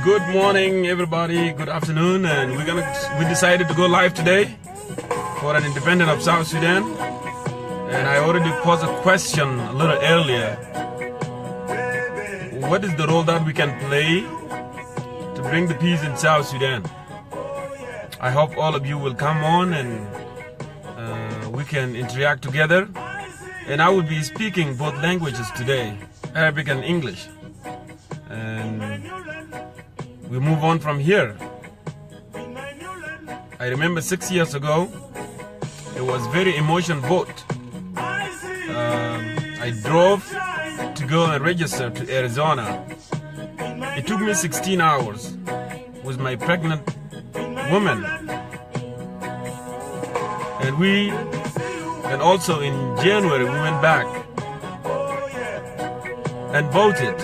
Good morning, everybody. Good afternoon, and we decided to go live today for an independent of South Sudan. And I already posed a question a little earlier. What is the role that we can play to bring the peace in South Sudan? I hope all of you will come on and we can interact together. And I will be speaking both languages today, Arabic and English. And we move on from here. I remember 6 years ago, it was very emotional vote. I drove to go and register to Arizona. It took me 16 hours with my pregnant woman. And also in January we went back and voted.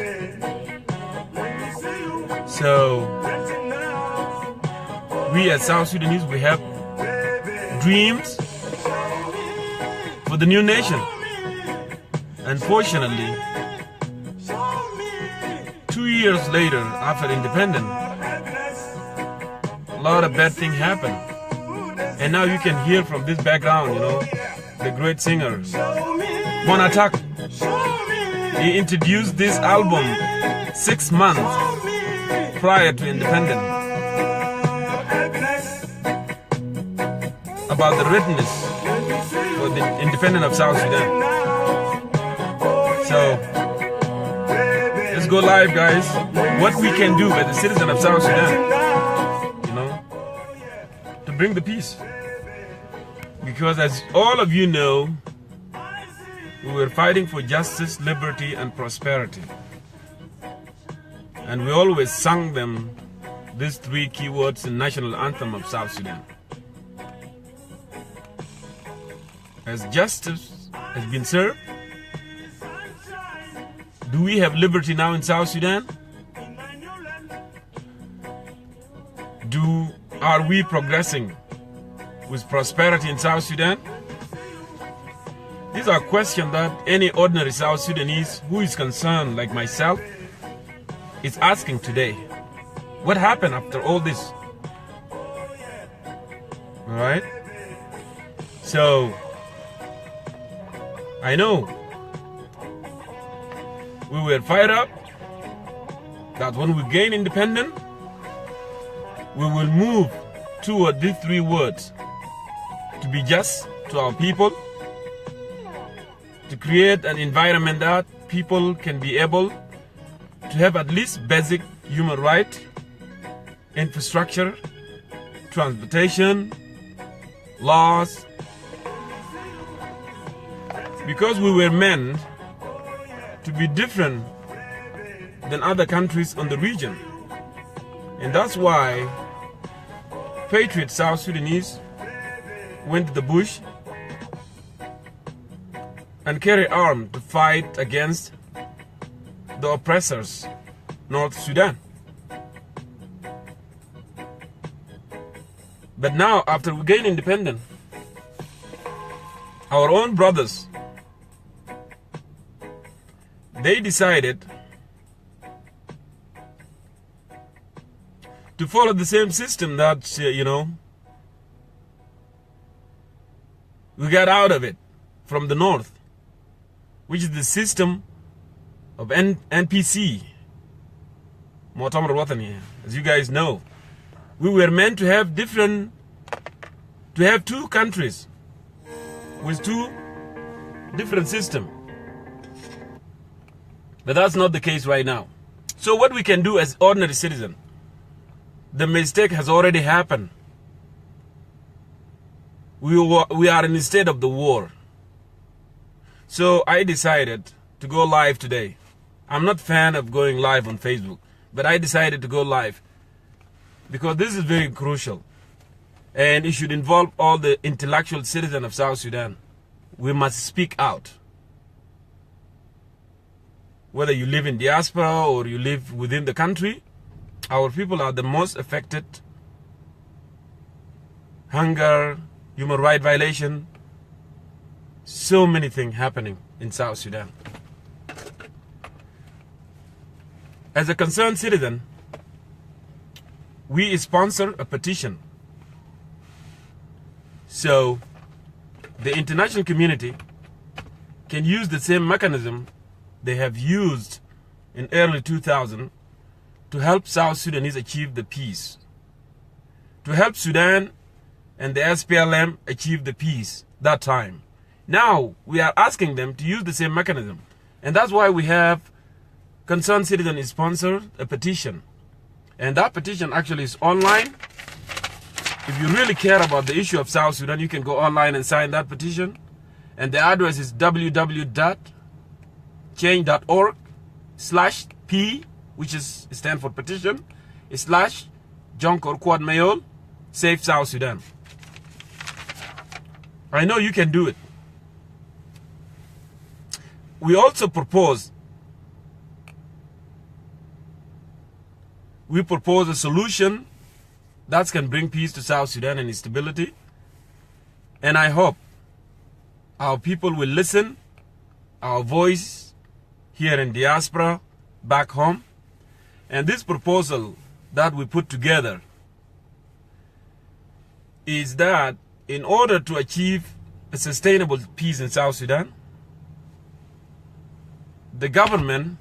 So we as South Sudanese, we have dreams for the new nation. Unfortunately, 2 years later after independence, a lot of bad things happened. And now you can hear from this background, the great singer, Monatak. He introduced this album 6 months prior to independence about the readiness for the independence of South Sudan. So let's go live, guys. What we can do as a citizen of South Sudan, to bring the peace. Because as all of you know, we were fighting for justice, liberty, and prosperity. And we always sang them, these 3 keywords in national anthem of South Sudan. As justice has been served, do we have liberty now in South Sudan? Are we progressing with prosperity in South Sudan? These are questions that any ordinary South Sudanese who is concerned, like myself, is asking today. What happened after all this? All right? So, I know we were fired up that when we gain independence, we will move toward these 3 words: to be just to our people, to create an environment that people can be able to have at least basic human rights, infrastructure, transportation, laws. Because we were meant to be different than other countries in the region. And that's why patriot South Sudanese went to the bush and carried arms to fight against the oppressors, North Sudan. But now, after we gain independence, our own brothers, they decided to follow the same system that, we got out of it from the north, which is the system of NPC, Mu'tamar Watani. As you guys know, we were meant to have 2 countries with 2 different systems. But that's not the case right now. So what we can do as ordinary citizens, the mistake has already happened. We are in the state of the war. So I decided to go live today. I'm not a fan of going live on Facebook, but I decided to go live because this is very crucial. And it should involve all the intellectual citizens of South Sudan. We must speak out. Whether you live in diaspora or you live within the country, our people are the most affected. Hunger, human rights violation, so many things happening in South Sudan. As a concerned citizen, we sponsor a petition. So the international community can use the same mechanism they have used in early 2000 to help South Sudanese achieve the peace, to help Sudan and the SPLM achieve the peace that time. Now we are asking them to use the same mechanism, and that's why we have concerned citizens sponsor a petition, and that petition actually is online. If you really care about the issue of South Sudan, you can go online and sign that petition, and the address is www.change.org/p, which is stand for petition, /Jongkor Mayol, Save South Sudan. I know you can do it. We also propose a solution that can bring peace to South Sudan and stability. And I hope our people will listen, our voice here in diaspora, back home. And this proposal that we put together is that in order to achieve a sustainable peace in South Sudan, the government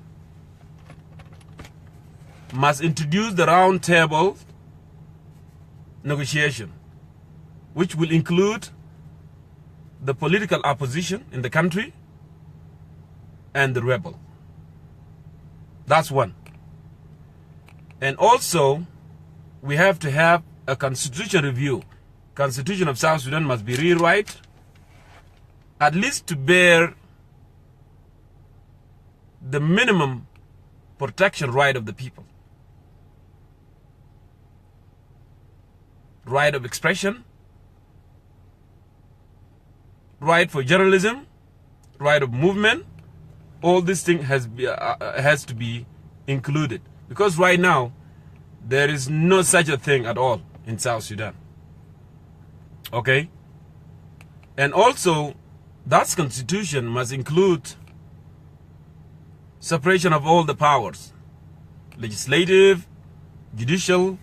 must introduce the round table negotiation, which will include the political opposition in the country and the rebel. That's one. And also, we have to have a constitution review. Constitution of South Sudan must be rewrite, at least to bear the minimum protection right of the people. Right of expression, right for journalism, right of movement. All this thing has to be included, because right now there is no such a thing at all in South Sudan. Okay? And also, that constitution must include separation of all the powers, legislative, judicial,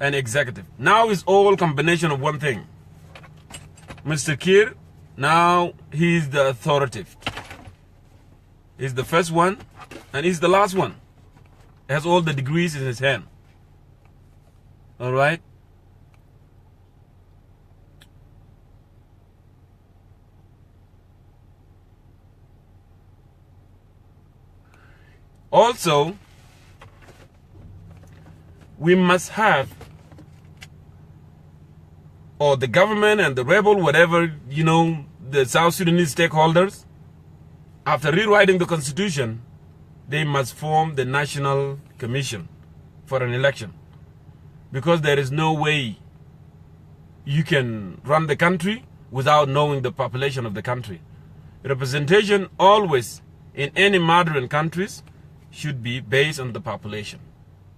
and executive. Now it's all combination of one thing. Mr. Kir, now he's the authoritative. He's the first one, and he's the last one. He has all the degrees in his hand. All right? Also, we must have, or the government and the rebel, whatever, you know, the South Sudanese stakeholders, after rewriting the constitution, they must form the National Commission for an election. Because there is no way you can run the country without knowing the population of the country. Representation always in any modern countries should be based on the population.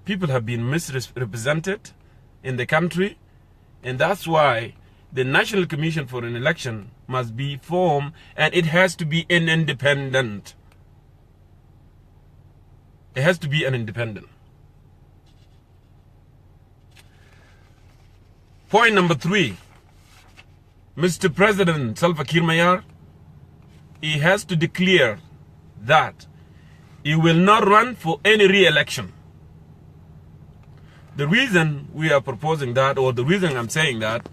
People have been misrepresented in the country, and that's why the National Commission for an election must be formed, and it has to be an independent. It has to be an independent. Point number 3, Mr. President Salva Kiir Mayar, he has to declare that he will not run for any re-election. The reason we are proposing that, or the reason I'm saying that,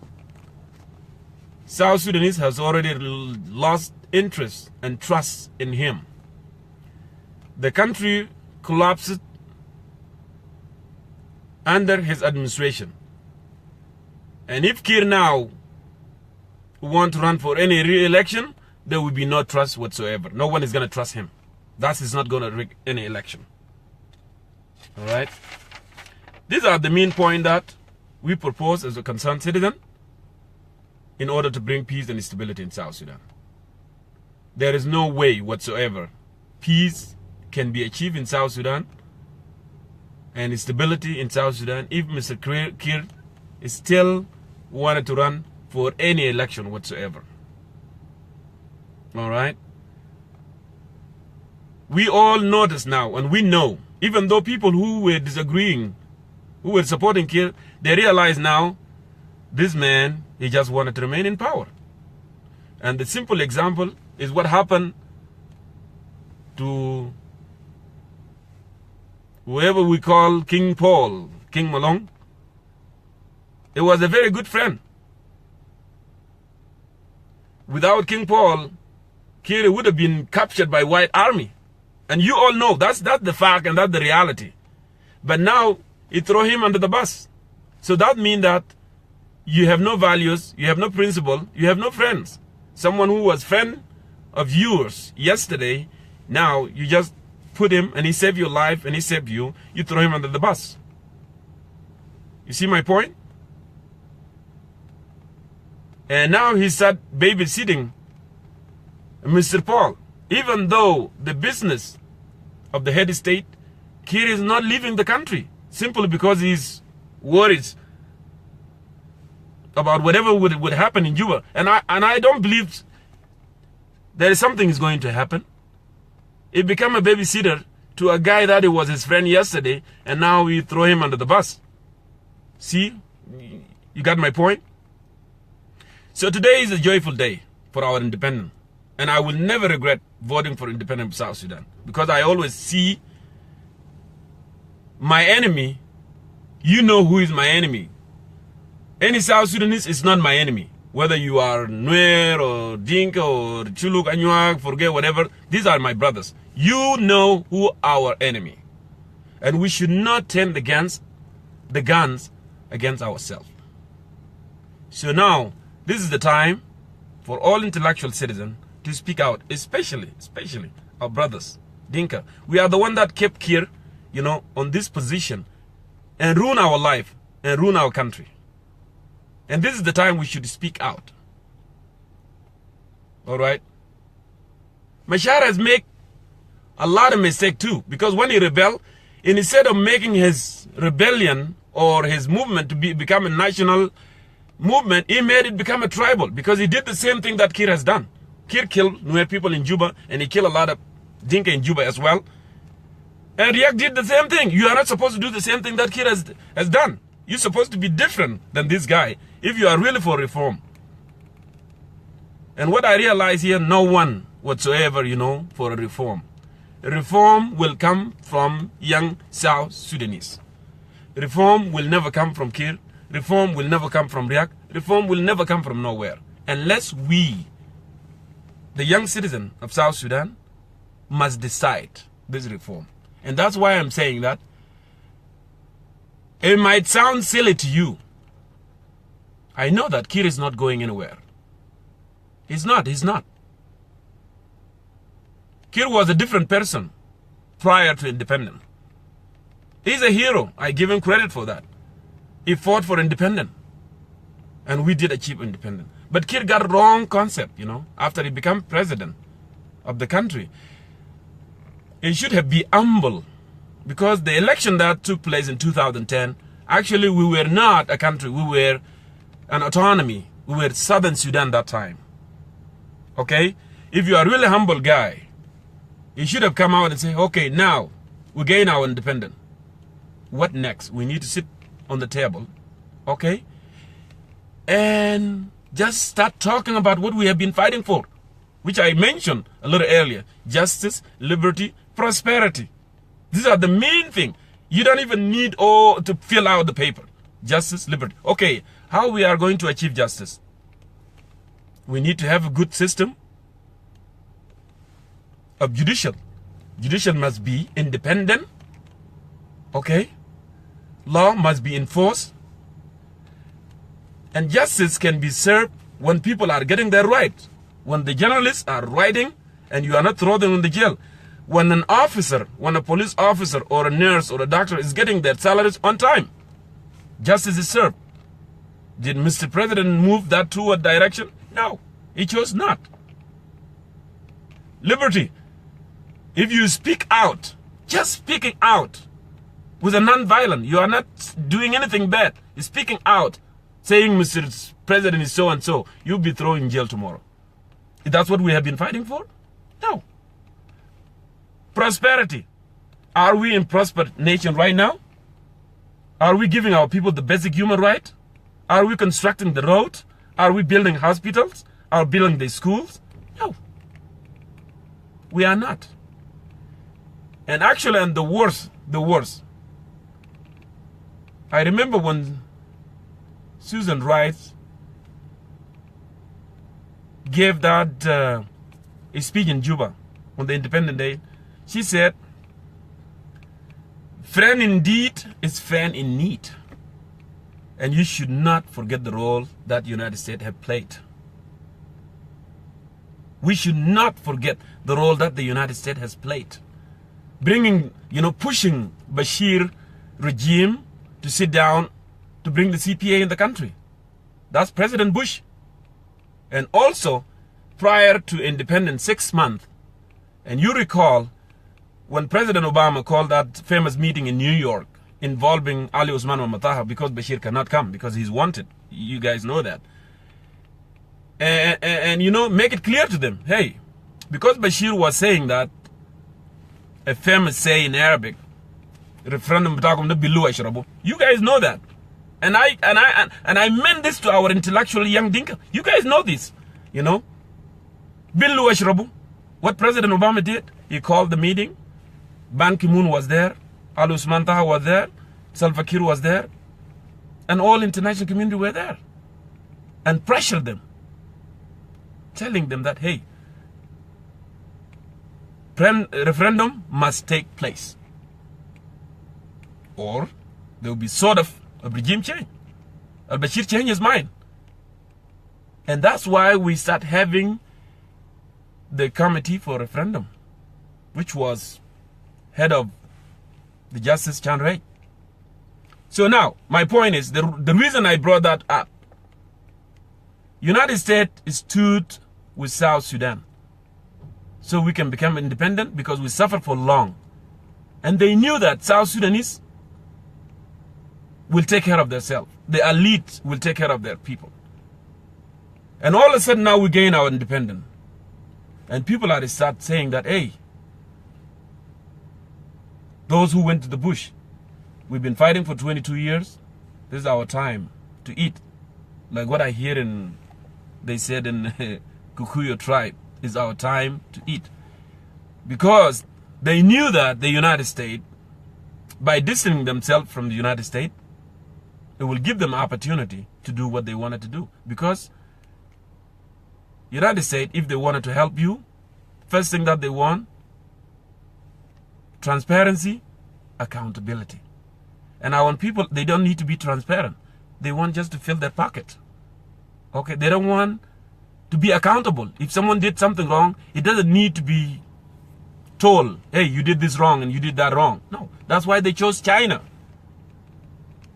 South Sudanese has already lost interest and trust in him. The country collapsed under his administration. And if Kiir now want to run for any re-election, there will be no trust whatsoever. No one is going to trust him. That is not going to rig any election. All right? These are the main points that we propose as a concerned citizen in order to bring peace and stability in South Sudan. There is no way whatsoever peace can be achieved in South Sudan and stability in South Sudan if Mr. Kiir is still wanted to run for any election whatsoever. All right? We all know this now, and we know, even though people who were disagreeing who were supporting Kir, they realize now this man, he just wanted to remain in power. And the simple example is what happened to whoever we call King Paul, King Malong. He was a very good friend. Without King Paul, Kir would have been captured by White Army. And you all know that's the fact and that's the reality. But now, he throw him under the bus. So that means that you have no values, you have no principle, you have no friends. Someone who was friend of yours yesterday, now you just put him and he saved your life and he saved you, you throw him under the bus. You see my point? And now he started babysitting Mr. Paul. Even though the business of the head of state, Kir is not leaving the country simply because he's worried about whatever would happen in Juba. And I don't believe there is something is going to happen. He became a babysitter to a guy that was his friend yesterday, and now we throw him under the bus. See? You got my point? So today is a joyful day for our independence. And I will never regret voting for independent South Sudan. Because I always see my enemy. You know who is my enemy. Any South Sudanese is not my enemy. Whether you are Nuer or Dinka or Chuluk, Anyuak, forget whatever. These are my brothers. You know who our enemy. And we should not turn the guns against ourselves. So now, this is the time for all intellectual citizens to speak out, especially our brothers, Dinka. We are the one that kept Kir, on this position and ruin our life and ruin our country. And this is the time we should speak out. All right? Machar has made a lot of mistakes too, because when he rebelled, instead of making his rebellion or his movement to become a national movement, he made it become a tribal, because he did the same thing that Kir has done. Kir killed Nuer people in Juba, and he killed a lot of Dinka in Juba as well. And Riek did the same thing. You are not supposed to do the same thing that Kir has done. You're supposed to be different than this guy if you are really for reform. And what I realize here, no one whatsoever, for a reform. Reform will come from young South Sudanese. Reform will never come from Kir. Reform will never come from Riek. Reform will never come from nowhere. Unless we, the young citizen of South Sudan, must decide this reform. And that's why I'm saying that it might sound silly to you. I know that Kir is not going anywhere. He's not. Kir was a different person prior to independence. He's a hero. I give him credit for that. He fought for independence. And we did achieve independence. But Kir got a wrong concept, after he became president of the country. He should have been humble. Because the election that took place in 2010, actually we were not a country. We were an autonomy. We were Southern Sudan that time. Okay? If you are a really humble guy, you should have come out and say, okay, now we gain our independence. What next? We need to sit on the table, okay? And just start talking about what we have been fighting for, which I mentioned a little earlier. Justice, liberty, prosperity. These are the main thing. You don't even need to fill out the paper. Justice, liberty. Okay, how we are going to achieve justice? We need to have a good system of judicial. Judicial must be independent. Okay? Law must be enforced. And justice can be served when people are getting their rights. When the journalists are writing and you are not throwing them in the jail. When an officer, when a police officer or a nurse or a doctor is getting their salaries on time, justice is served. Did Mr. President move that toward direction? No, he chose not. Liberty. If you speak out, just speaking out with a non-violent, you are not doing anything bad. You're speaking out, saying Mr. President is so and so, you'll be thrown in jail tomorrow. Is that what we have been fighting for? No. Prosperity. Are we in prosperous nation right now? Are we giving our people the basic human right? Are we constructing the road? Are we building hospitals? Are we building the schools? No. We are not. And actually, and the worst. I remember when Susan Rice gave that a speech in Juba on the Independence Day. She said, friend indeed is friend in need. And you should not forget the role that the United States have played. We should not forget the role that the United States has played. Bringing, pushing Bashir regime to sit down to bring the CPA in the country. That's President Bush. And also, prior to independence, 6 months, and you recall when President Obama called that famous meeting in New York involving Ali Usman Mataha because Bashir cannot come because he's wanted. You guys know that. And make it clear to them, hey, because Bashir was saying that, a famous say in Arabic, referendum you guys know that. And I meant this to our intellectual young Dinka. You guys know this, Billu ashrabu. What President Obama did, he called the meeting. Ban Ki-moon was there. Ali Usman Taha was there. Salva Kiir was there. And all international community were there. And pressured them. Telling them that, hey, referendum must take place. Or there will be sort of a regime change. Al-Bashir changed his mind. And that's why we start having the committee for referendum, which was head of the Justice Chandray. So now, my point is, the reason I brought that up, United States stood with South Sudan so we can become independent because we suffered for long. And they knew that South Sudanese will take care of themselves. The elite will take care of their people. And all of a sudden now we gain our independence. And people are start saying that, hey, those who went to the bush, we've been fighting for 22 years. This is our time to eat. Like what I hear they said in Kikuyu tribe, is our time to eat. Because they knew that the United States, by distancing themselves from the United States, it will give them opportunity to do what they wanted to do. Because United States, if they wanted to help you, first thing that they want, transparency, accountability. And I want people, they don't need to be transparent. They want just to fill their pocket. Okay, they don't want to be accountable. If someone did something wrong, it doesn't need to be told, hey, you did this wrong and you did that wrong. No, that's why they chose China.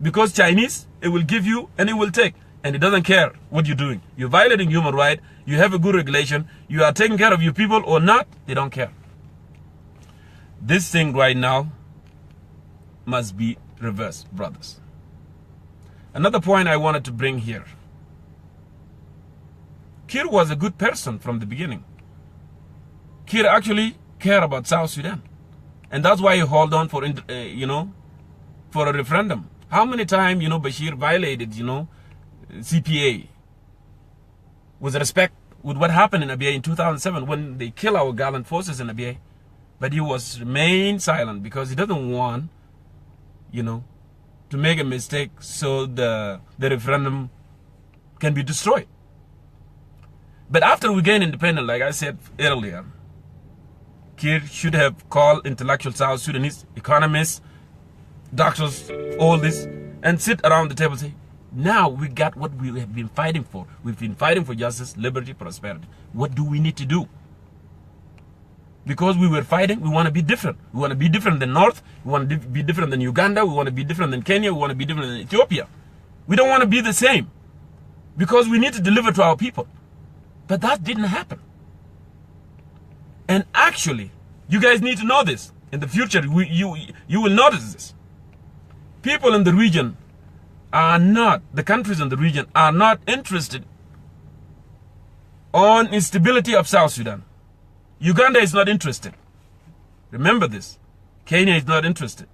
Because Chinese, it will give you and it will take. And it doesn't care what you're doing. You're violating human rights. You have a good regulation. You are taking care of your people or not. They don't care. This thing right now must be reversed, brothers. Another point I wanted to bring here. Kiir was a good person from the beginning. Kiir actually cared about South Sudan. And that's why he held on for, for a referendum. How many times, Bashir violated, CPA with respect with what happened in Abyei in 2007 when they killed our gallant forces in Abyei. But he was remain silent because he doesn't want, to make a mistake so the referendum can be destroyed. But after we gain independence, like I said earlier, Kiir should have called intellectual South Sudanese, economists, doctors, all this, and sit around the table and say, now we got what we have been fighting for. We've been fighting for justice, liberty, prosperity. What do we need to do? Because we were fighting, we want to be different. We want to be different than North. We want to be different than Uganda. We want to be different than Kenya. We want to be different than Ethiopia. We don't want to be the same. Because we need to deliver to our people. But that didn't happen. And actually, you guys need to know this. In the future, you will notice this. People in the region are not, the countries in the region are not interested on instability of South Sudan. Uganda is not interested. Remember this. Kenya is not interested.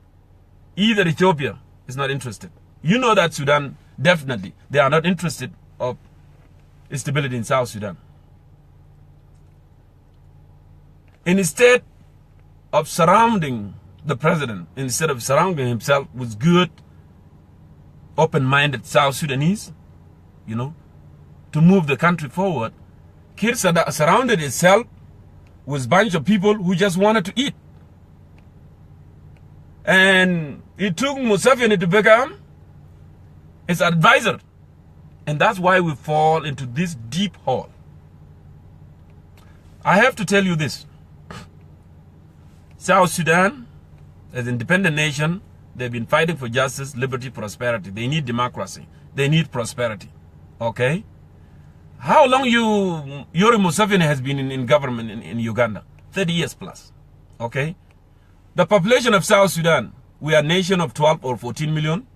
Either Ethiopia is not interested. You know that Sudan, definitely, they are not interested of stability in South Sudan. Instead of surrounding the president, instead of surrounding himself with good, open-minded South Sudanese, you know, to move the country forward, Kir surrounded himself with a bunch of people who just wanted to eat. And he took Museveni to become his advisor. And that's why we fall into this deep hole. I have to tell you this. South Sudan, as an independent nation, they've been fighting for justice, liberty, prosperity. They need democracy. They need prosperity. Okay? How long Yoweri Museveni has been in government in Uganda? 30 years plus. Okay? The population of South Sudan, we are a nation of 12 or 14 million.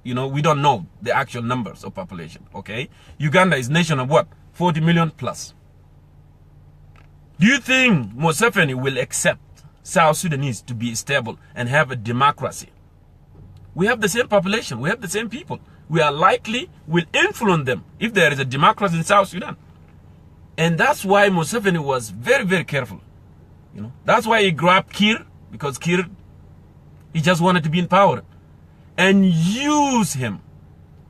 You know, we don't know the actual numbers of population. Okay? Uganda is a nation of what? 40 million plus. Do you think Museveni will accept South Sudanese to be stable and have a democracy? We have the same population. We have the same people. We are likely will influence them if there is a democracy in South Sudan. And that's why Museveni was very, very careful. You know, that's why he grabbed Kir, because Kir, he just wanted to be in power, and use him.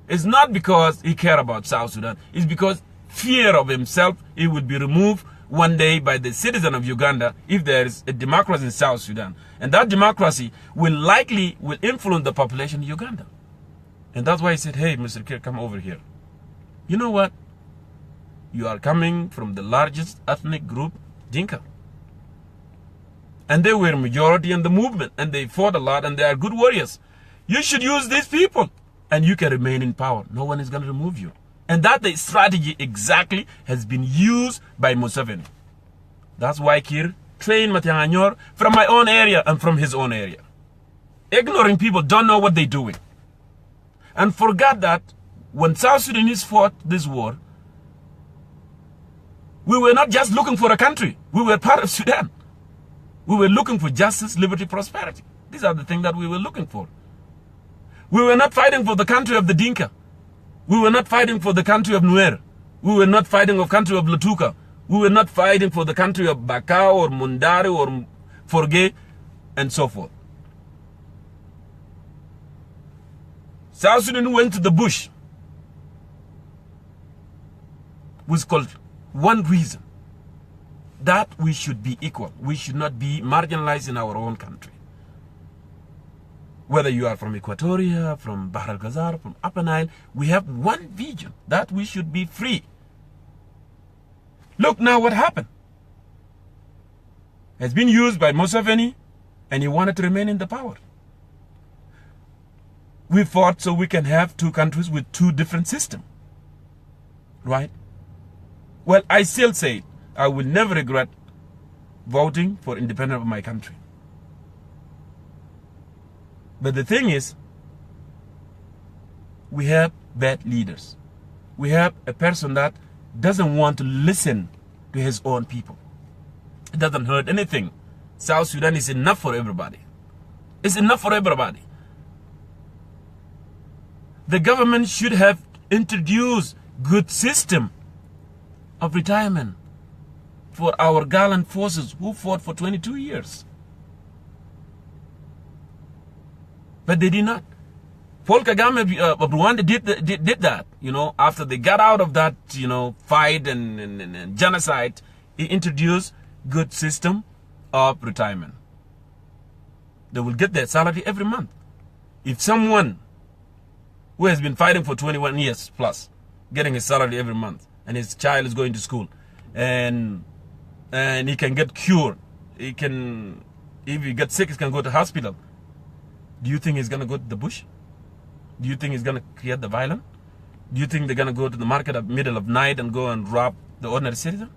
It's not because he cared about South Sudan. It's because fear of himself, he would be removed one day by the citizen of Uganda if there is a democracy in South Sudan. And that democracy will likely influence the population in Uganda. And that's why he said, hey, Mr. Kir, come over here. You know what? You are coming from the largest ethnic group, Dinka. And they were majority in the movement, and they fought a lot, and they are good warriors. You should use these people, and you can remain in power. No one is going to remove you. And that the strategy exactly has been used by Museveni. That's why Kir trained Matianganyor from my own area and from his own area. Ignoring people don't know what they're doing. And forgot that when South Sudanese fought this war, we were not just looking for a country. We were part of Sudan. We were looking for justice, liberty, prosperity. These are the things that we were looking for. We were not fighting for the country of the Dinka. We were not fighting for the country of Nuer. We were not fighting for the country of Latuka. We were not fighting for the country of Bakau or Mundari or Forge and so forth. South Sudan went to the bush was called one reason, that we should be equal. We should not be marginalized in our own country. Whether you are from Equatoria, from Bahr al-Ghazal, from Upper Nile, we have one vision, that we should be free. Look now what happened. It's been used by Museveni, and he wanted to remain in the power. We fought so we can have two countries with two different systems. Right? Well, I still say I will never regret voting for independence of my country. But the thing is, we have bad leaders. We have a person that doesn't want to listen to his own people. It doesn't hurt anything. South Sudan is enough for everybody. It's enough for everybody. The government should have introduced good system of retirement for our gallant forces who fought for 22 years. But they did not. Paul Kagame of Rwanda did that, you know, after they got out of that, you know, fight and genocide, he introduced good system of retirement. They will get their salary every month. If someone who has been fighting for 21 years plus, getting his salary every month, and his child is going to school, and he can get cured, he can, if he gets sick, he can go to hospital. Do you think he's going to go to the bush? Do you think he's going to create the violence? Do you think they're going to go to the market at middle of night and go and rob the ordinary citizen?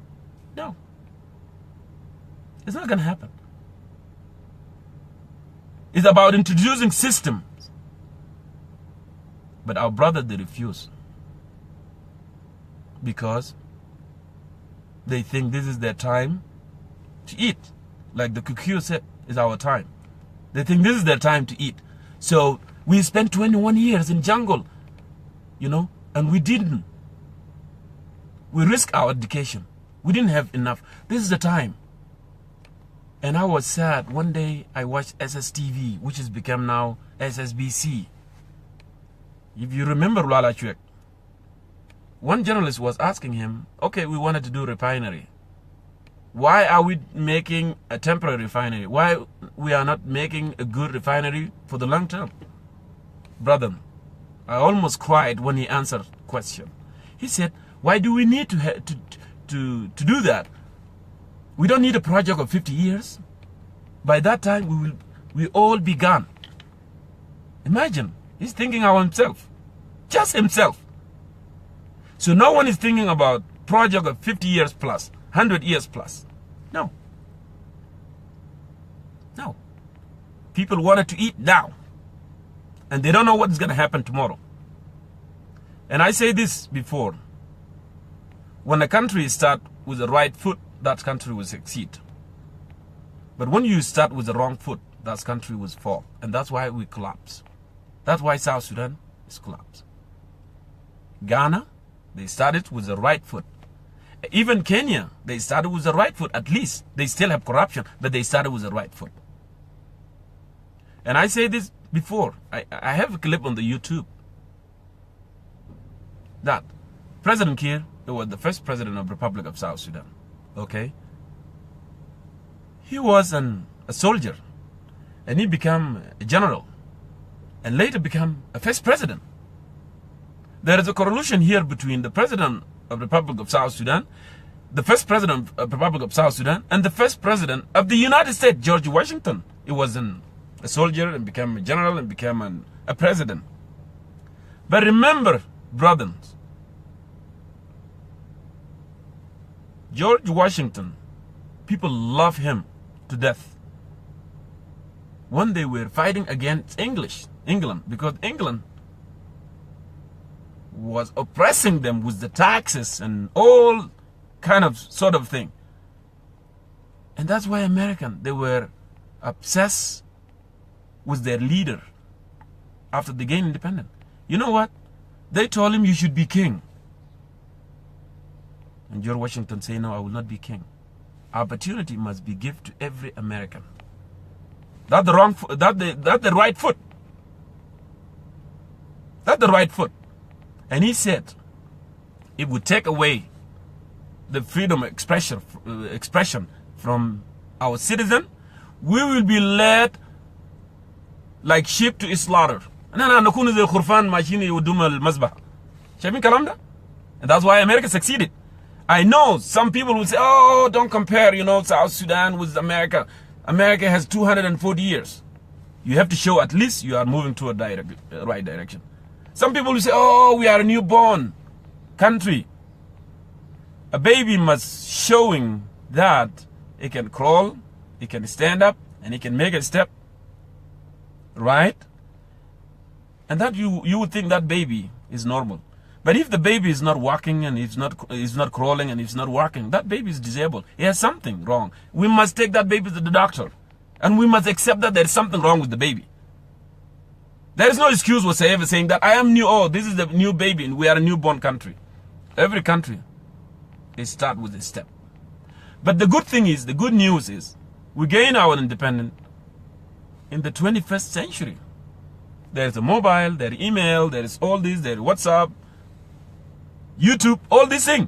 No. It's not going to happen. It's about introducing systems. But our brothers, they refuse. Because they think this is their time to eat. Like the Kikuyu said, it's our time. They think this is their time to eat. So We spent 21 years in jungle, you know, and we didn't. We risked our education. We didn't have enough. This is the time. And I was sad. One day I watched SSTV, which has become now SSBC. If you remember Lala Chuek, one journalist was asking him, okay, we wanted to do refinery. Why are we making a temporary refinery? Why we are not making a good refinery for the long term? Brother, I almost cried when he answered the question. He said, why do we need to do that? We don't need a project of 50 years. By that time, we all be gone. Imagine, he's thinking of himself. Just himself. So no one is thinking about project of 50 years plus, 100 years plus. No. No. People wanted to eat now. And they don't know what's going to happen tomorrow. And I say this before. When a country starts with the right foot, that country will succeed. But when you start with the wrong foot, that country will fall. And that's why we collapse. That's why South Sudan is collapsed. Ghana, they started with the right foot. Even Kenya, they started with the right foot. At least they still have corruption, but they started with the right foot. And I say this before. I have a clip on the YouTube that President Kiir was the first president of the Republic of South Sudan. Okay? He was a soldier, and he became a general, and later became a first president. There is a correlation here between the president of the Republic of South Sudan, the first president of the Republic of South Sudan, and the first president of the United States, George Washington. He was a soldier and became a general and became a president. But remember, brothers, George Washington, people love him to death. When they were fighting against England, because England was oppressing them with the taxes and all kind of sort of thing. And that's why they were obsessed with their leader after they gained independence. You know what? They told him, you should be king. And George Washington said, no, I will not be king. Opportunity must be given to every American. That's the wrong foot. That's the right foot. That's the right foot. And he said, it would take away the freedom of expression from our citizen, we will be led like sheep to slaughter. And that's why America succeeded. I know some people will say, oh, don't compare, South Sudan with America. America has 240 years. You have to show at least you are moving to a right direction. Some people will say, oh, we are a newborn country. A baby must showing that it can crawl, it can stand up, and it can make a step. Right? And that you would think that baby is normal. But if the baby is not walking and it's not crawling and it's not walking, that baby is disabled. He has something wrong. We must take that baby to the doctor. And we must accept that there is something wrong with the baby. There is no excuse whatsoever saying that I am new. Oh, this is the new baby and we are a newborn country. Every country, they start with a step. But the good thing is, the good news is, we gain our independence in the 21st century. There's a mobile, there's email, there is all this, there's WhatsApp, YouTube, all these things.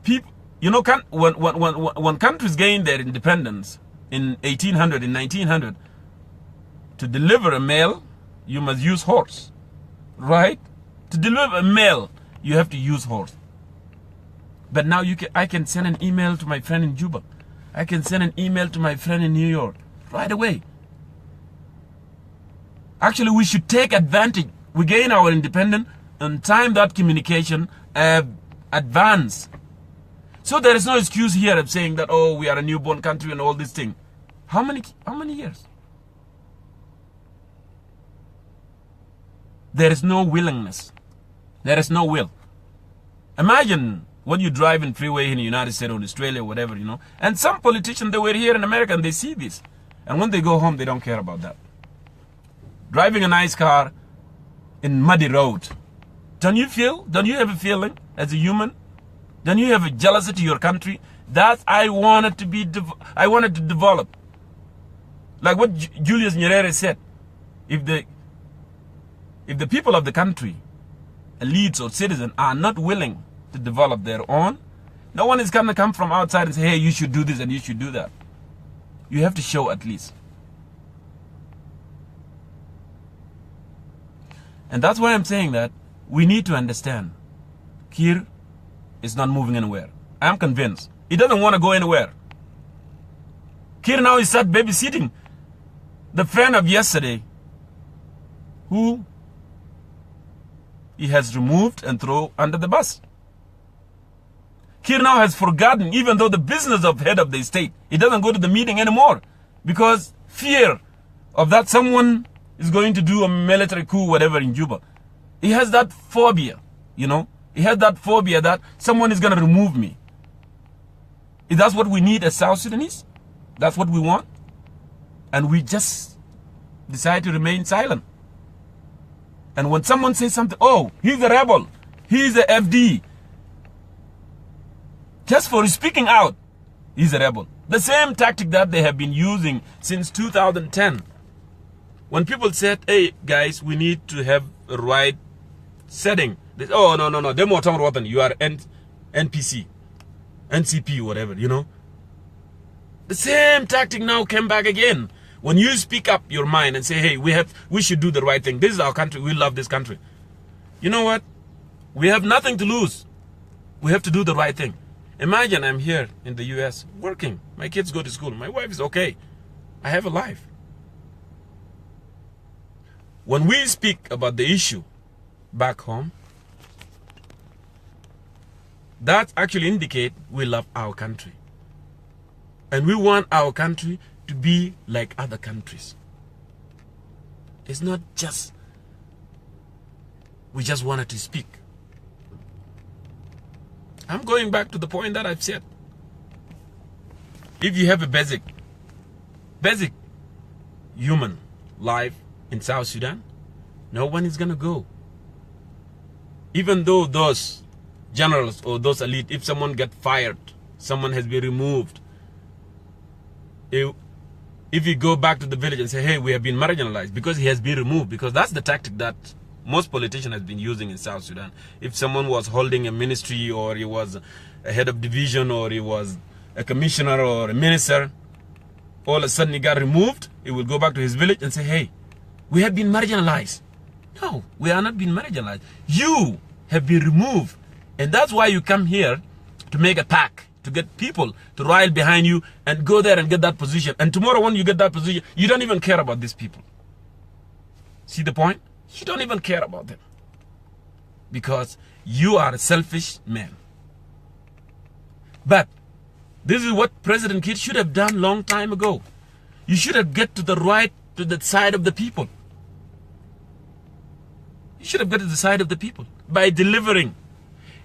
People, when countries gained their independence in 1800, in 1900, to deliver a mail, you must use horse, right? To deliver a mail, you have to use horse. But now I can send an email to my friend in Juba. I can send an email to my friend in New York right away. Actually, we should take advantage. We gain our independence and time that communication advance. So there is no excuse here of saying that, oh, we are a newborn country and all these things. How many years? There is no willingness. There is no will. Imagine when you drive in freeway in the United States or Australia or whatever, and some politicians, they were here in America and they see this. And when they go home, they don't care about that. driving a nice car in muddy road. Don't you have a feeling as a human? Don't you have a jealousy to your country? That I wanted to develop. Like what Julius Nyerere said, if the people of the country, elites or citizens, are not willing to develop their own, no one is going to come from outside and say, hey, you should do this and you should do that. You have to show at least. And that's why I'm saying that we need to understand Kir is not moving anywhere. I'm convinced. He doesn't want to go anywhere. Kir now is start babysitting the friend of yesterday who he has removed and thrown under the bus. Kir now has forgotten, even though the business of head of the state, he doesn't go to the meeting anymore because fear of that someone is going to do a military coup, whatever, in Juba. He has that phobia, you know. He has that phobia that someone is going to remove me. Is that what we need as South Sudanese? That's what we want? And we just decide to remain silent. And when someone says something, oh, he's a rebel, he's a FD. Just for speaking out, he's a rebel. The same tactic that they have been using since 2010. When people said, hey, guys, we need to have a right setting. They, oh, no. Demo Rotten, you are NPC, NCP, whatever, you know. The same tactic now came back again. When you speak up your mind and say, hey, we should do the right thing. This is our country. We love this country. You know what? We have nothing to lose. We have to do the right thing. Imagine I'm here in the US working. My kids go to school. My wife is okay. I have a life. When we speak about the issue back home, that actually indicates we love our country. And we want our country to be like other countries. It's not just, we just wanted to speak. I'm going back to the point that I've said. If you have a basic human life in South Sudan, no one is going to go. Even though those generals or those elite, if someone gets fired, someone has been removed, if you go back to the village and say, hey, we have been marginalized because he has been removed, because that's the tactic that most politicians have been using in South Sudan. If someone was holding a ministry, or he was a head of division, or he was a commissioner or a minister, all of a sudden he got removed, he will go back to his village and say, hey, we have been marginalized. No, we are not being marginalized. You have been removed. And that's why you come here to make a pack, to get people to ride behind you and go there and get that position. And tomorrow when you get that position, you don't even care about these people. See the point? You don't even care about them. Because you are a selfish man. But this is what President Kiir should have done long time ago. You should have get to the right, to the side of the people. You should have got to the side of the people by delivering.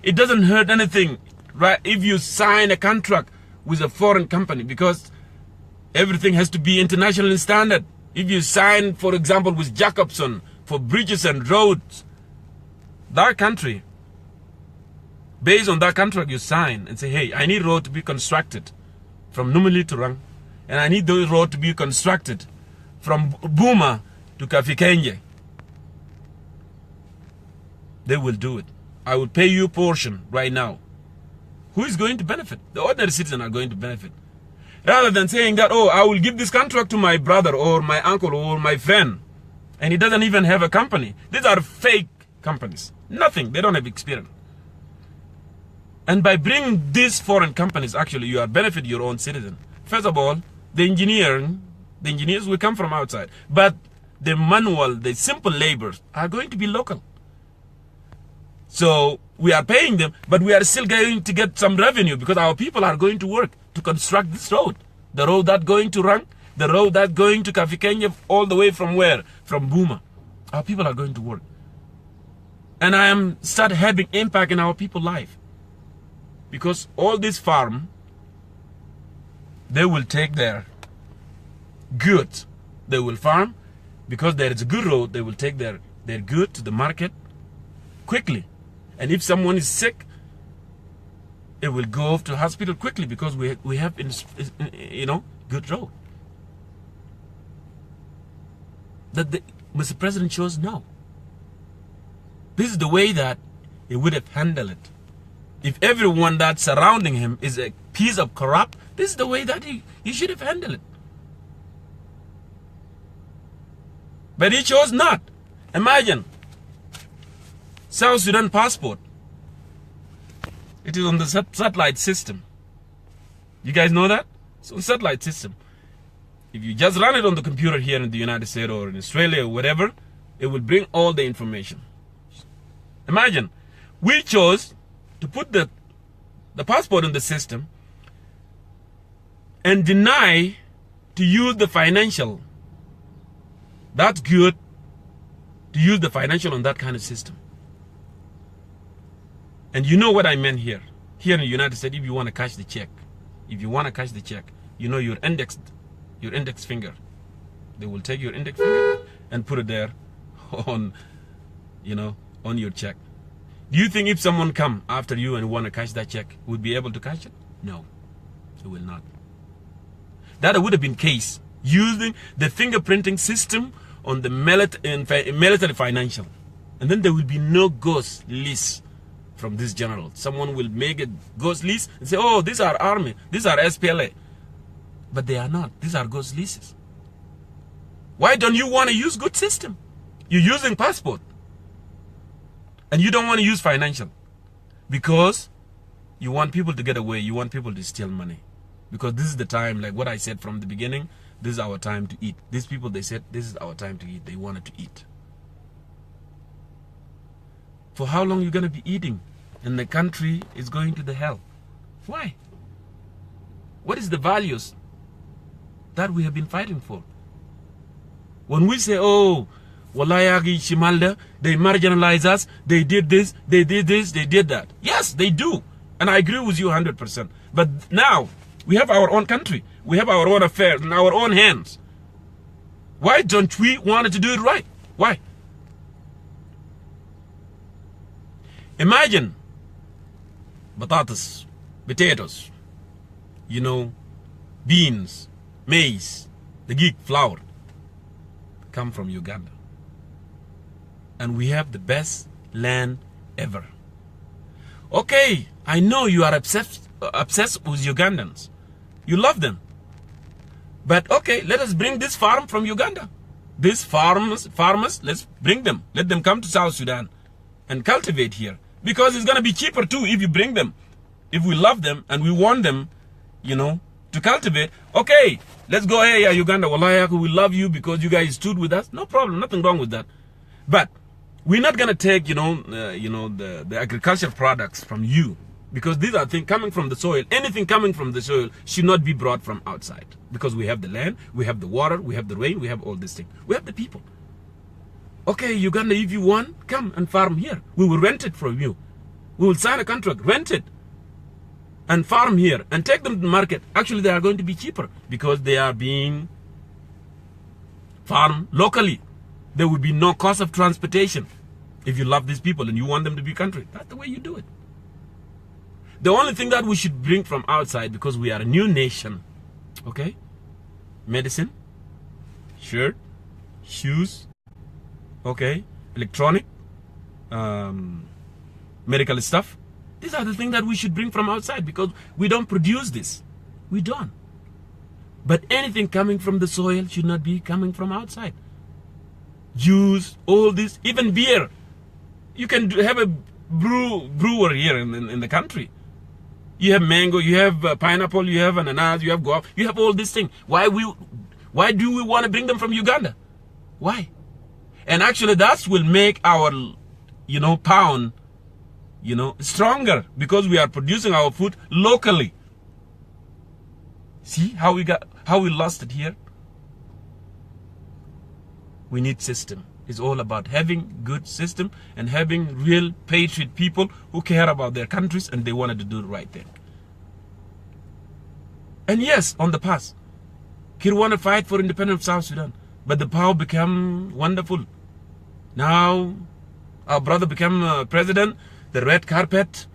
It doesn't hurt anything, right, if you sign a contract with a foreign company, because everything has to be international standard. If you sign, for example, with Jacobson for bridges and roads, that country, based on that contract you sign and say, hey, I need road to be constructed from Numili to Rang, and I need those road to be constructed from Buma to Kafikenye. They will do it. I will pay you a portion right now. Who is going to benefit? The ordinary citizens are going to benefit. Rather than saying that, oh, I will give this contract to my brother or my uncle or my friend, and he doesn't even have a company. These are fake companies. Nothing. They don't have experience. And by bringing these foreign companies, actually, you are benefit your own citizen. First of all, the engineers will come from outside. But the manual, the simple labors are going to be local. So we are paying them, but we are still going to get some revenue because our people are going to work to construct this road. The road that's going to Rang, the road that's going to Kafikenya, all the way from where? From Buma. Our people are going to work. And I am start having impact in our people's life. Because all this farm, they will take their goods. They will farm Because there is a good road, they will take their good to the market quickly. And if someone is sick, it will go to hospital quickly because we have, good road. That Mr. President chose no. This is the way that he would have handled it. If everyone that's surrounding him is a piece of corrupt, this is the way that he should have handled it. But he chose not. Imagine, South Sudan passport. It is on the satellite system. You guys know that? It's on the satellite system. If you just run it on the computer here in the United States or in Australia or whatever, it will bring all the information. Imagine, we chose to put the passport in the system and deny to use the financial. That's good to use the financial on that kind of system. And you know what I meant here. Here in the United States, if you want to cash the check, you know your index finger. They will take your index finger and put it there on your check. Do you think if someone come after you and want to cash that check, would be able to cash it? No, it will not. That would have been case using the fingerprinting system on the military financial. And then there will be no ghost list from this general. Someone will make a ghost list and say, oh, these are army, these are SPLA. But they are not. These are ghost lists. Why don't you want to use good system? You're using passport. And you don't want to use financial. Because you want people to get away. You want people to steal money. Because this is the time, like what I said from the beginning, this is our time to eat. These people, they said, this is our time to eat. They wanted to eat. For how long are you going to be eating? And the country is going to the hell. Why? What is the values that we have been fighting for? When we say, oh, Walayagi Shimalda, they marginalize us, they did this, they did this, they did that. Yes, they do. And I agree with you 100%. But now, we have our own country. We have our own affairs in our own hands. Why don't we want to do it right? Why? Imagine potatoes, beans, maize, the gig flour come from Uganda. And we have the best land ever. Okay, I know you are obsessed with Ugandans. You love them. But okay, let us bring this farm from Uganda. These farmers, let's bring them. Let them come to South Sudan and cultivate here. Because it's going to be cheaper too if you bring them. If we love them and we want them, to cultivate. Okay, let's go here, Uganda. Wallahi, we love you because you guys stood with us. No problem, nothing wrong with that. But we're not going to take, the agricultural products from you. Because these are things coming from the soil. Anything coming from the soil should not be brought from outside. Because we have the land, we have the water, we have the rain, we have all these things. We have the people. Okay, Uganda, if you want, come and farm here. We will rent it from you. We will sign a contract, rent it, and farm here, and take them to the market. Actually, they are going to be cheaper because they are being farmed locally. There will be no cost of transportation if you love these people and you want them to be country. That's the way you do it. The only thing that we should bring from outside, because we are a new nation, okay? Medicine, shirt, shoes, okay? Electronic, medical stuff. These are the things that we should bring from outside because we don't produce this. We don't. But anything coming from the soil should not be coming from outside. Juice, all this, even beer. You can have a brewer here in the country. You have mango, you have pineapple, you have ananas, you have guava, you have all these things. Why do we want to bring them from Uganda? Why? And actually that will make our, pound, stronger because we are producing our food locally. See how we lost it here? We need system. It's all about having good system and having real patriot people who care about their countries and they wanted to do the right thing. And yes, on the past, Kir wanted to fight for independence of South Sudan. But the power became wonderful. Now, our brother became president, the red carpet,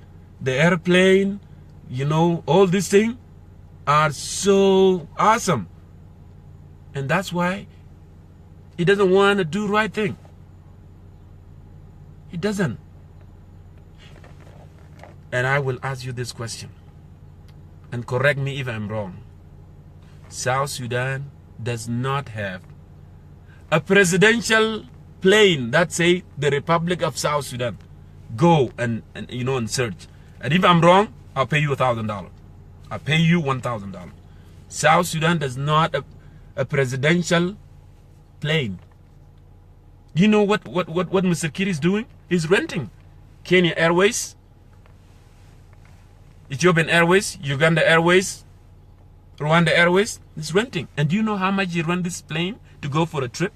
the airplane, you know, all these things are so awesome. And that's why he doesn't want to do right thing. He doesn't. And I will ask you this question, and correct me if I'm wrong. South Sudan does not have a presidential plane that say the Republic of South Sudan. Go and you know, and search. And if I'm wrong, I'll pay you $1,000. I'll pay you $1,000. South Sudan does not have a presidential plane. You know what Mr. Kir is doing? He's renting Kenya Airways, Ethiopian Airways, Uganda Airways, Rwanda Airways. He's renting. And do you know how much he rent this plane to go for a trip?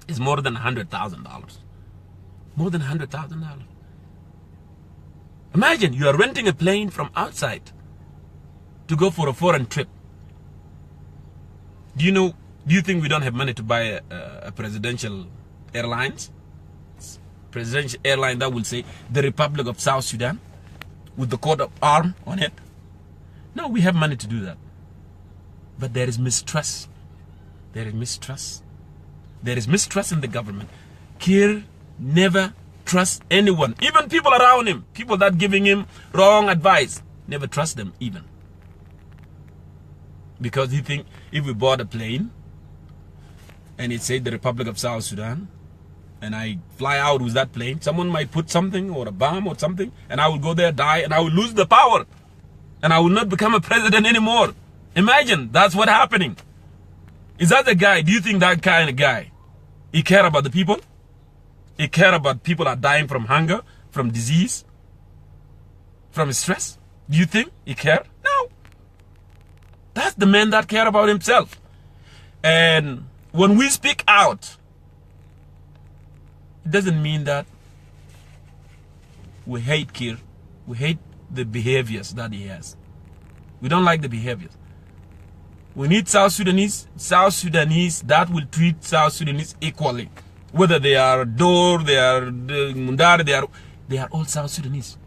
It's more than $100,000. More than $100,000. Imagine you are renting a plane from outside to go for a foreign trip. Do you think we don't have money to buy a presidential airlines? Presidential airline that will say the Republic of South Sudan with the coat of arms on it? No, we have money to do that. But there is mistrust. There is mistrust. There is mistrust in the government. Kir never trusts anyone, even people around him, people that giving him wrong advice. Never trust them even. Because he think if we bought a plane and it said the Republic of South Sudan, and I fly out with that plane, someone might put something or a bomb or something, and I will go there, die, and I will lose the power. And I will not become a president anymore. Imagine, that's what's happening. Is that the guy? Do you think that kind of guy, he care about the people? He care about people are dying from hunger, from disease, from stress? Do you think he care? No. That's the man that care about himself. And when we speak out, it doesn't mean that we hate Kir. We hate the behaviors that he has. We don't like the behaviors. We need South Sudanese that will treat South Sudanese equally. Whether they are Dor, they are Mundar, they are all South Sudanese.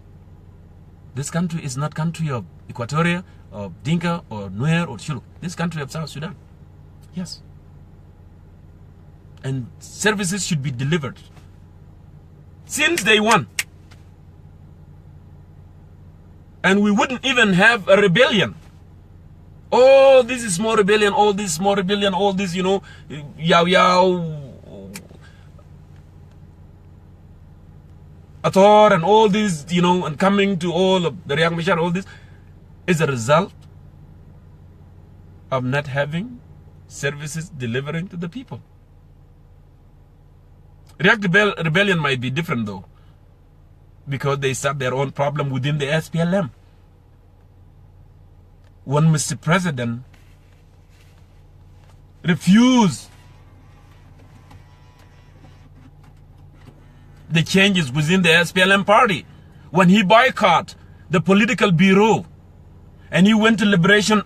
This country is not country of Equatoria, or Dinka, or Nuer, or Shuluk. This country of South Sudan. Yes. And services should be delivered since day one. And we wouldn't even have a rebellion. Oh, this is small rebellion, all this small rebellion, all this, you know, Yao, Ator, and all this, you know, and coming to all of the Riyak Machar, all this is a result of not having services delivering to the people. Riyak rebellion might be different though, because they start their own problem within the SPLM. When Mr. President refused the changes within the SPLM party, when he boycotted the political bureau and he went to Liberation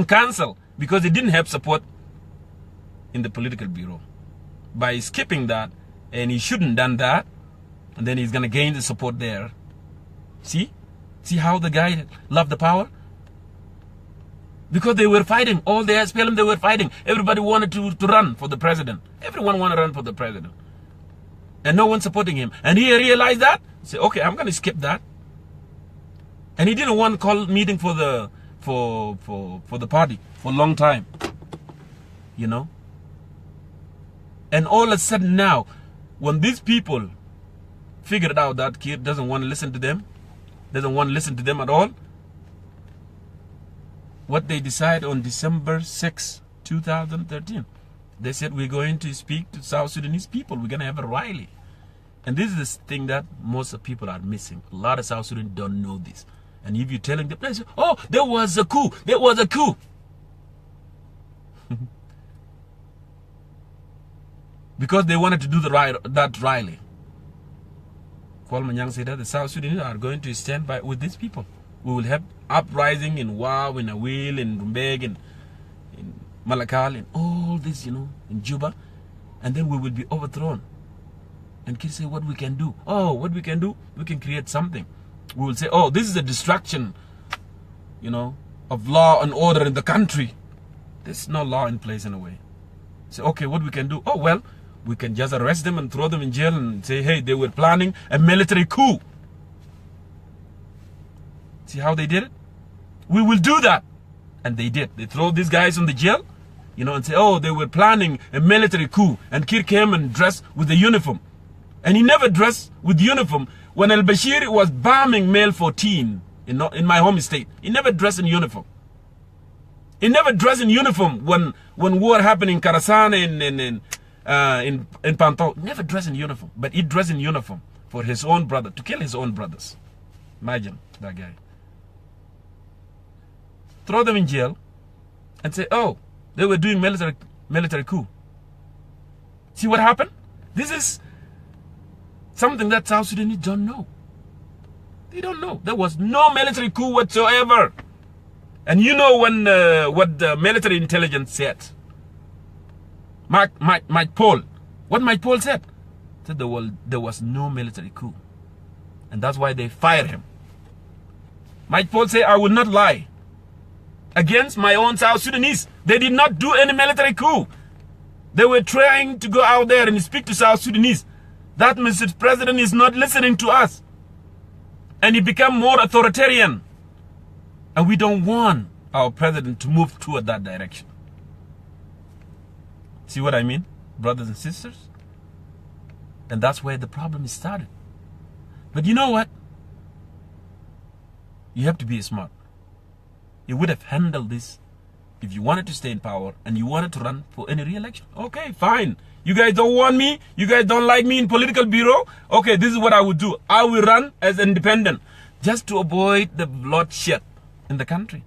Council because he didn't have support in the political bureau. By skipping that, and he shouldn't done that, and then he's gonna gain the support there. See how the guy loved the power? Because they were fighting, all the SPLM, they were fighting. Everybody wanted to run for the president. Everyone wanted to run for the president. And no one supporting him. And he realized that. He said, okay, I'm going to skip that. And he didn't want to call meeting for the party for a long time. You know? And all of a sudden now, when these people figured out that Kir doesn't want to listen to them, doesn't want to listen to them at all, what they decided on December 6, 2013, they said, we're going to speak to South Sudanese people. We're going to have a rally. And this is the thing that most of people are missing. A lot of South Sudanese don't know this. And if you're telling them, they say, oh, there was a coup. There was a coup. Because they wanted to do that rally. Kwal Manyang said that the South Sudanese are going to stand by with these people. We will have uprising in Wow, in Awil, in Rumbeg, in Malakal, and all this, in Juba, and then we will be overthrown. And kids say, what we can do? Oh, what we can do? We can create something. We will say, oh, this is a distraction, of law and order in the country. There's no law in place in a way. Say, okay, what we can do? Oh, well, we can just arrest them and throw them in jail and say, hey, they were planning a military coup. See how they did it? We will do that. And they did. They throw these guys in the jail, and say, oh, they were planning a military coup. And Kir came and dressed with the uniform. And he never dressed with uniform. When al-Bashir was bombing Male 14 in my home state, he never dressed in uniform. He never dressed in uniform when war happened in Karasan in Pantau. Never dressed in uniform. But he dressed in uniform for his own brother, to kill his own brothers. Imagine that guy. Throw them in jail and say, oh, they were doing military coup. See what happened? This is something that South Sudanese don't know. They don't know. There was no military coup whatsoever. And you know what the military intelligence said? Mike Paul. What Mike Paul said? Said there was no military coup. And that's why they fired him. Mike Paul said, I will not lie against my own South Sudanese. They did not do any military coup. They were trying to go out there and speak to South Sudanese. That Mr. President is not listening to us. And he became more authoritarian. And we don't want our president to move toward that direction. See what I mean, brothers and sisters? And that's where the problem started. But you know what? You have to be smart. You would have handled this if you wanted to stay in power and you wanted to run for any re-election. Okay, fine. You guys don't want me. You guys don't like me in political bureau. Okay, this is what I would do. I will run as independent just to avoid the bloodshed in the country.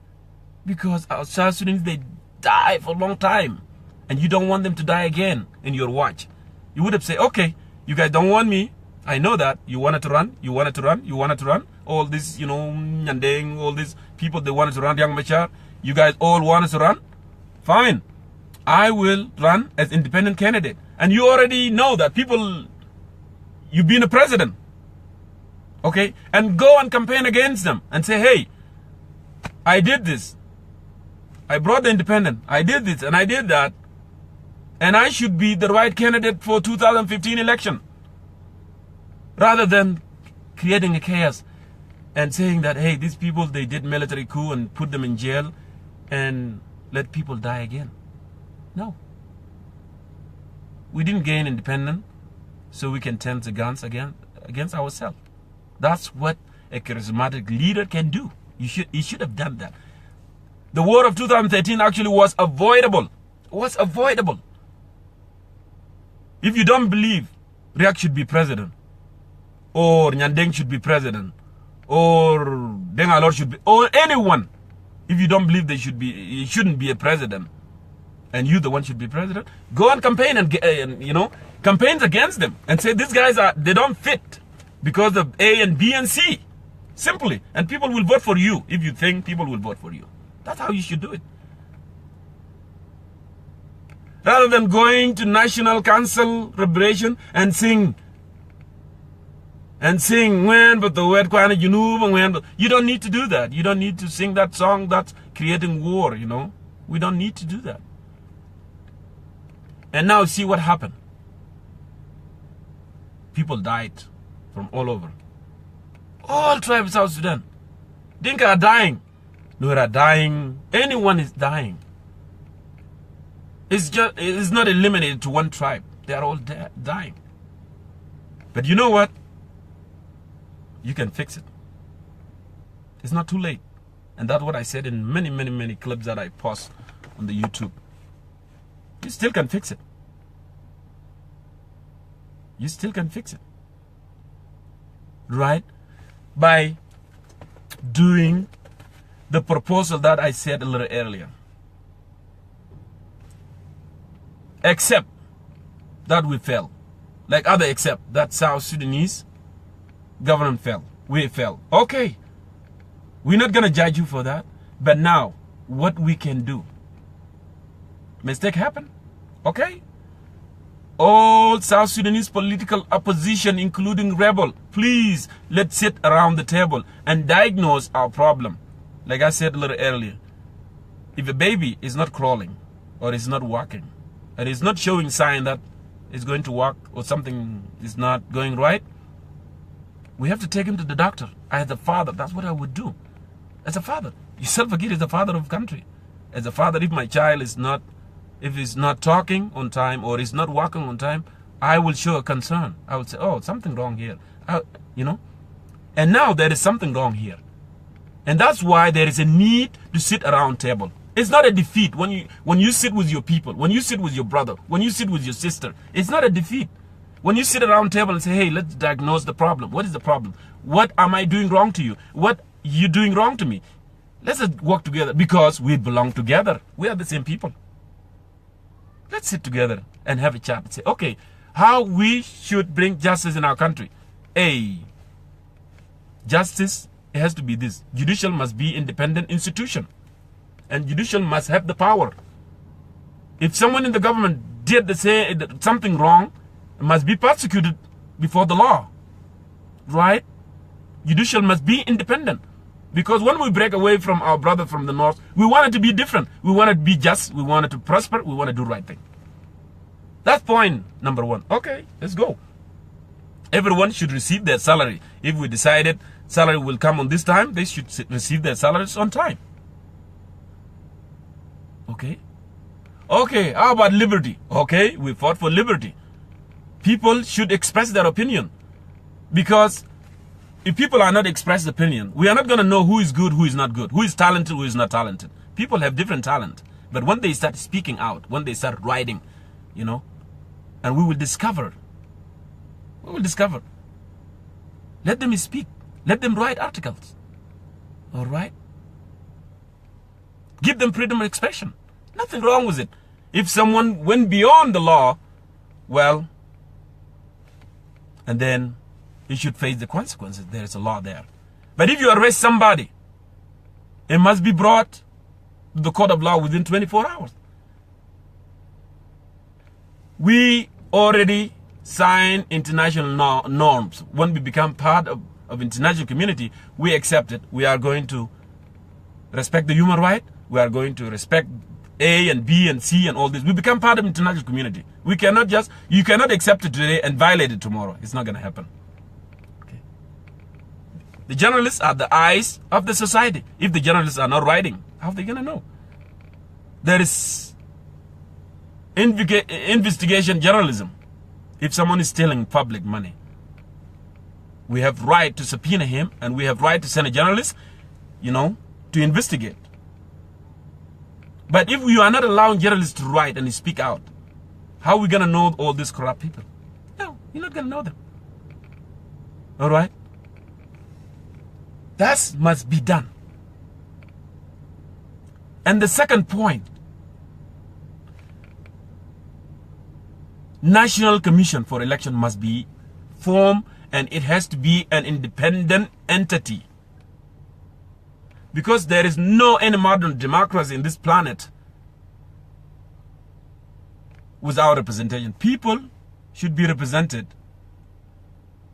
Because our South Sudanese, they die for a long time. And you don't want them to die again in your watch. You would have said, okay, you guys don't want me. I know that. You wanted to run. You wanted to run. You wanted to run. All this, Nyandeng, all these people, they wanted to run. Young Machar, you guys all wanted to run. Fine. I will run as independent candidate. And you already know that people, you've been a president. Okay? And go and campaign against them and say, hey, I did this. I brought the independent. I did this and I did that. And I should be the right candidate for 2015 election. Rather than creating a chaos and saying that, hey, these people, they did military coup and put them in jail and let people die again. No. We didn't gain independence so we can turn the guns against ourselves. That's what a charismatic leader can do. He should have done that. The war of 2013 actually was avoidable. Was avoidable. If you don't believe Riek should be president, or Nyandeng should be president, or Dengalor should be, or anyone, if you don't believe he shouldn't be a president, and you the one should be president, go and campaign and campaigns against them and say these guys they don't fit because of A and B and C. Simply. And people will vote for you if you think people will vote for you. That's how you should do it. Rather than going to National Council Liberation and sing when but the word you don't need to do that. You don't need to sing that song that's creating war, We don't need to do that. And now see what happened. People died from all over. All tribes of South Sudan. Dinka are dying. Nuer are dying. Anyone is dying. It's not eliminated to one tribe. They are all dying. But you know what? You can fix it. It's not too late. And that's what I said in many, many, many clips that I post on the YouTube. You still can fix it. You still can fix it. Right? By doing the proposal that I said a little earlier. Except that we fell. Like other except that South Sudanese government fell. We fell. Okay. We're not going to judge you for that. But now, what we can do Mistake happened. Okay? All South Sudanese political opposition, including rebel, please, let's sit around the table and diagnose our problem. Like I said a little earlier, if a baby is not crawling or is not walking and is not showing sign that it's going to walk or something is not going right, we have to take him to the doctor. As a father, that's what I would do. As a father, Salva Kiir is the father of the country. As a father, if my child is not, if he's not talking on time or is not walking on time, I will show a concern. I will say, oh, something wrong here. You know? And now there is something wrong here. And that's why there is a need to sit around table. It's not a defeat when you sit with your people, when you sit with your brother, when you sit with your sister. It's not a defeat. When you sit around table and say, hey, let's diagnose the problem. What is the problem? What am I doing wrong to you? What you doing wrong to me? Let's just work together because we belong together. We are the same people. Let's sit together and have a chat and say, okay, how we should bring justice in our country. A, justice, it has to be this. Judicial must be independent institution. And judicial must have the power. If someone in the government did something wrong, it must be prosecuted before the law. Right? Judicial must be independent. Because when we break away from our brother from the north, we want it to be different. We want it to be just. We want it to prosper. We want to do the right thing. That's point number one. Okay, let's go. Everyone should receive their salary. If we decided salary will come on this time, they should receive their salaries on time. Okay? Okay, how about liberty? Okay, we fought for liberty. People should express their opinion. Because if people are not expressing opinion, we are not going to know who is good, who is not good, who is talented, who is not talented. People have different talent. But when they start speaking out, when they start writing, you know, and we will discover. Let them speak. Let them write articles. All right? Give them freedom of expression. Nothing wrong with it. If someone went beyond the law, well, and then you should face the consequences. There is a law there. But if you arrest somebody, it must be brought to the court of law within 24 hours. We already signed international norms. When we become part of international community, we accept it. We are going to respect the human right. We are going to respect A and B and C and all this. We become part of international community. We cannot just, you cannot accept it today and violate it tomorrow. It's not going to happen. Okay. The journalists are the eyes of the society. If the journalists are not writing, how are they going to know? There is investigation journalism. If someone is stealing public money, we have right to subpoena him and we have right to send a journalist, you know, to investigate. But if you are not allowing journalists to write and speak out, how are we going to know all these corrupt people? No, you're not going to know them. All right? That must be done. And the second point, National Commission for Election must be formed and it has to be an independent entity. Because there is no any modern democracy in this planet without representation. People should be represented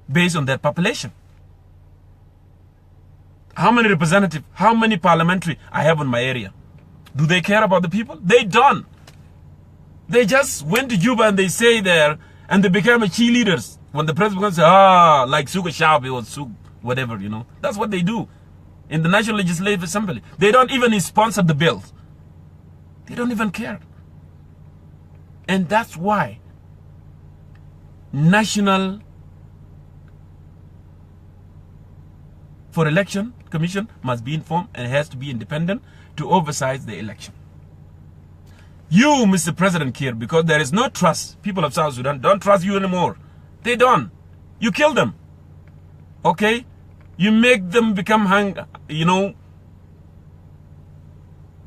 based on their population. How many representatives, how many parliamentary I have in my area? Do they care about the people? They don't. They just went to Juba and they stay there and they became cheerleaders. When the president goes, like Suga Shabi or Sug, whatever, you know. That's what they do. In the National Legislative Assembly. They don't even sponsor the bills. They don't even care. And that's why National for Election Commission must be informed and has to be independent to oversight the election. You, Mr. President Kiir, because there is no trust, people of South Sudan don't trust you anymore. They don't. You kill them. Okay? You make them become, you know,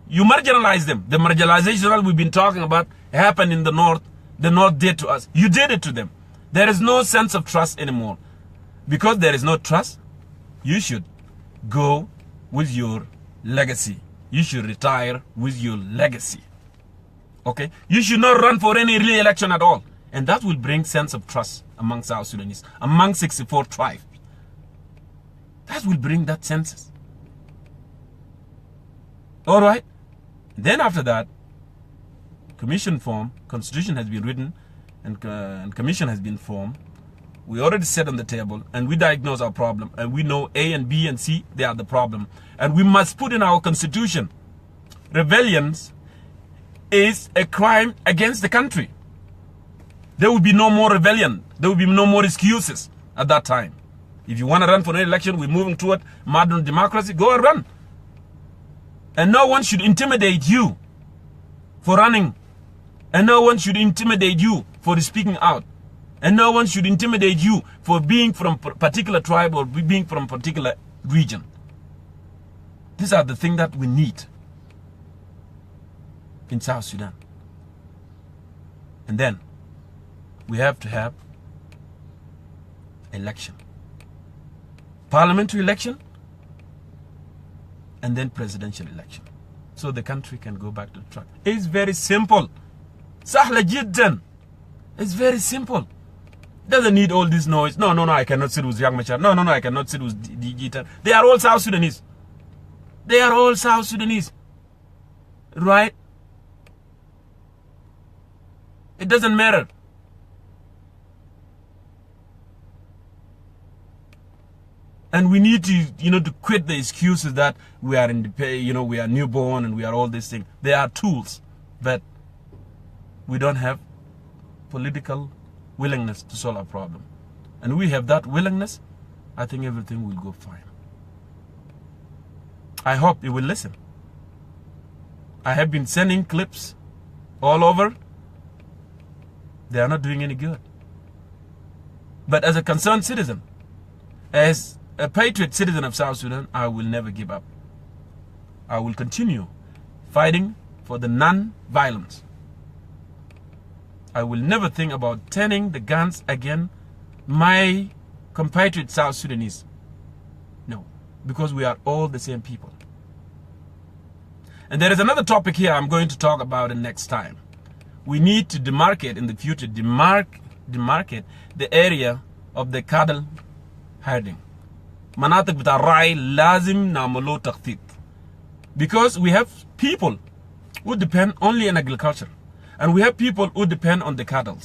you marginalize them. The marginalization that we've been talking about happened in the North. The North did to us. You did it to them. There is no sense of trust anymore. Because there is no trust, you should go with your legacy. You should retire with your legacy. Okay? You should not run for any real election at all. And that will bring sense of trust among South Sudanese, among 64 tribes. That will bring that census. All right? Then after that, commission form, constitution has been written, and commission has been formed. We already set on the table, and we diagnose our problem, and we know A and B and C, they are the problem. And we must put in our constitution, rebellions is a crime against the country. There will be no more rebellion. There will be no more excuses at that time. If you want to run for an election, we're moving toward modern democracy, go and run. And no one should intimidate you for running. And no one should intimidate you for speaking out. And no one should intimidate you for being from a particular tribe or being from a particular region. These are the things that we need in South Sudan. And then we have to have election. Parliamentary election and then presidential election. So the country can go back to the track. It's very simple. Sahla jiddan. It's very simple. Doesn't need all this noise. No, I cannot sit with Young Machar. No, I cannot sit with Digital. They are all South Sudanese. They are all South Sudanese. Right? It doesn't matter. And we need to, to quit the excuses that we are in the, we are newborn and we are all these things. They are tools, but we don't have political willingness to solve our problem. And we have that willingness, I think everything will go fine. I hope you will listen. I have been sending clips all over. They are not doing any good. But as a concerned citizen, as a patriot citizen of South Sudan, I will never give up. I will continue fighting for the non-violence. I will never think about turning the guns against my compatriot South Sudanese. No, because we are all the same people. And there is another topic here I'm going to talk about it next time. We need to demarcate in the future, demarcate the area of the cattle herding. Manatik bita rai lazim namalo takhtit. Because we have people who depend only on agriculture. And we have people who depend on the cattle.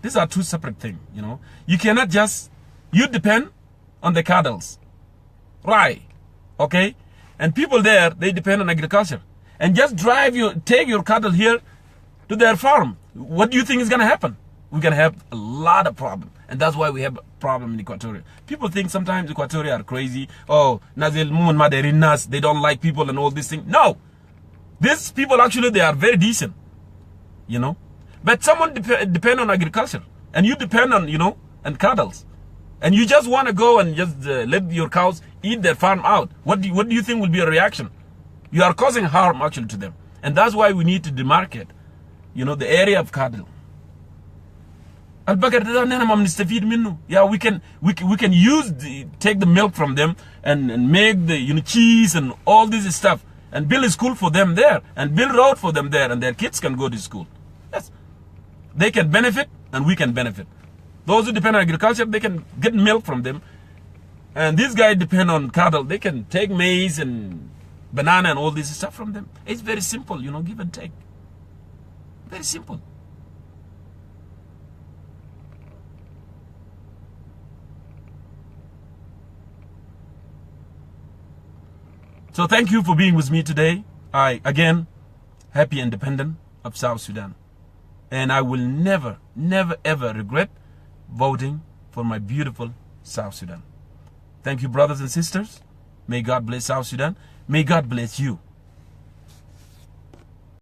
These are two separate things, You cannot just, you depend on the cattle. Right. Okay? And people there, they depend on agriculture. And just take your cattle here to their farm. What do you think is going to happen? We're going to have a lot of problems. And that's why we have a problem in Equatoria. People think sometimes Equatoria are crazy. Oh, Nazil Mun Maderinas, they don't like people and all these things. No. These people actually, they are very decent. But someone depend on agriculture. And you depend on, and cattle. And you just want to go and just let your cows eat their farm out. What do you think will be a reaction? You are causing harm actually to them. And that's why we need to demarcate, the area of cattle. Yeah, we can take the milk from them and make the cheese and all this stuff and build a school for them there and build road for them there and their kids can go to school. Yes. They can benefit and we can benefit. Those who depend on agriculture, they can get milk from them. And these guys depend on cattle. They can take maize and banana and all this stuff from them. It's very simple, give and take. Very simple. So thank you for being with me today. Again, happy independence of South Sudan. And I will never, ever regret voting for my beautiful South Sudan. Thank you, brothers and sisters. May God bless South Sudan. May God bless you.